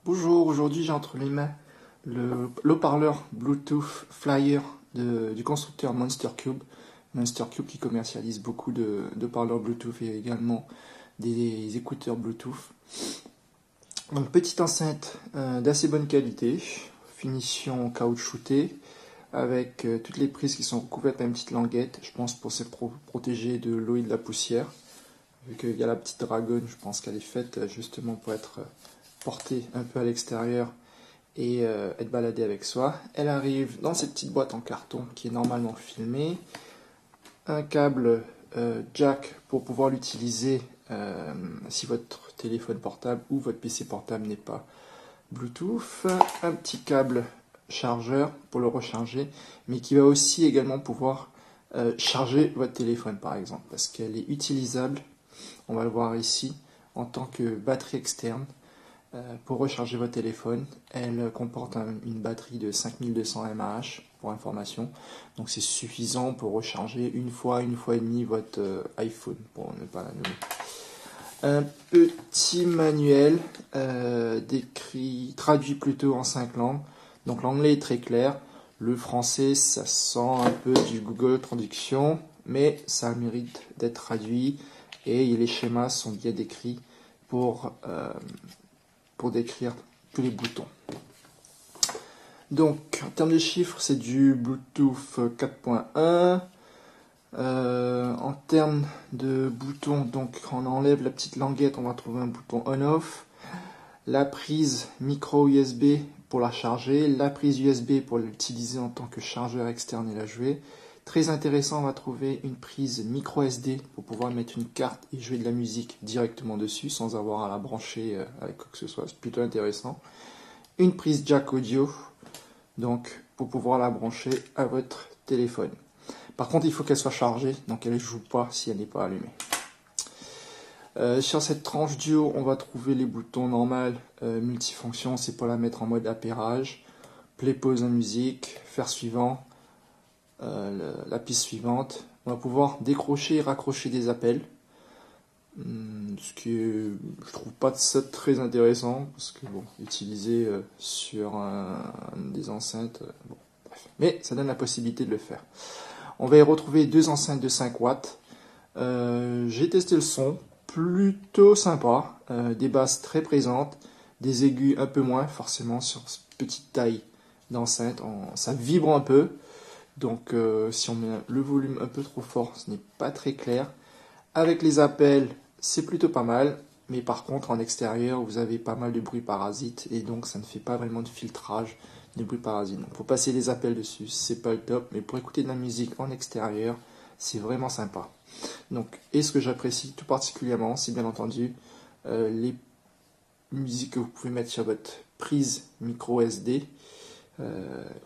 Bonjour, aujourd'hui j'ai entre les mains le haut-parleur Bluetooth Flyer du constructeur Monster Cube. Monster Cube qui commercialise beaucoup de haut-parleurs Bluetooth et également des écouteurs Bluetooth. Donc petite enceinte d'assez bonne qualité, finition caoutchoutée, avec toutes les prises qui sont recouvertes par une petite languette, je pense pour se protéger de l'eau et de la poussière. Vu qu'il y a la petite dragonne, je pense qu'elle est faite justement pour être portée un peu à l'extérieur et être baladée avec soi. Elle arrive dans cette petite boîte en carton qui est normalement filmée. Un câble jack pour pouvoir l'utiliser si votre téléphone portable ou votre PC portable n'est pas Bluetooth. Un petit câble chargeur pour le recharger, mais qui va aussi également pouvoir charger votre téléphone par exemple, parce qu'elle est utilisable, on va le voir ici, en tant que batterie externe. Pour recharger votre téléphone, elle comporte une batterie de 5200 mAh pour information. Donc c'est suffisant pour recharger une fois et demie votre iPhone, pour ne pas la nommer. Un petit manuel traduit plutôt en 5 langues. Donc l'anglais est très clair. Le français, ça sent un peu du Google Traduction, mais ça mérite d'être traduit et les schémas sont bien décrits pour décrire tous les boutons. Donc, en termes de chiffres, c'est du Bluetooth 4.1. En termes de boutons, donc on enlève la petite languette, on va trouver un bouton on-off. La prise micro USB pour la charger, la prise USB pour l'utiliser en tant que chargeur externe et la jouer. Très intéressant, on va trouver une prise micro SD pour pouvoir mettre une carte et jouer de la musique directement dessus sans avoir à la brancher avec quoi que ce soit. C'est plutôt intéressant. Une prise jack audio, donc pour pouvoir la brancher à votre téléphone. Par contre, il faut qu'elle soit chargée, donc elle ne joue pas si elle n'est pas allumée. Sur cette tranche duo, on va trouver les boutons normaux multifonctions, c'est pour la mettre en mode appairage, play pause en musique, faire suivant, la piste suivante. On va pouvoir décrocher et raccrocher des appels, ce qui est, je trouve pas ça très intéressant parce que bon, utiliser sur des enceintes, bon, bref. Mais ça donne la possibilité de le faire. On va y retrouver deux enceintes de 5 watts. J'ai testé le son, plutôt sympa, des basses très présentes, des aigus un peu moins, forcément sur cette petite taille d'enceinte, ça vibre un peu, donc si on met le volume un peu trop fort, ce n'est pas très clair. Avec les appels, c'est plutôt pas mal, mais par contre en extérieur, vous avez pas mal de bruit parasite, et donc ça ne fait pas vraiment de filtrage des bruits parasites. Donc pour passer les appels dessus, c'est pas le top, mais pour écouter de la musique en extérieur, c'est vraiment sympa. Donc, et ce que j'apprécie tout particulièrement, c'est bien entendu les musiques que vous pouvez mettre sur votre prise micro SD,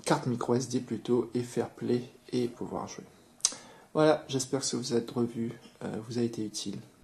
carte micro SD plutôt, et faire play et pouvoir jouer. Voilà, j'espère que ce que vous êtes revu vous a été utile.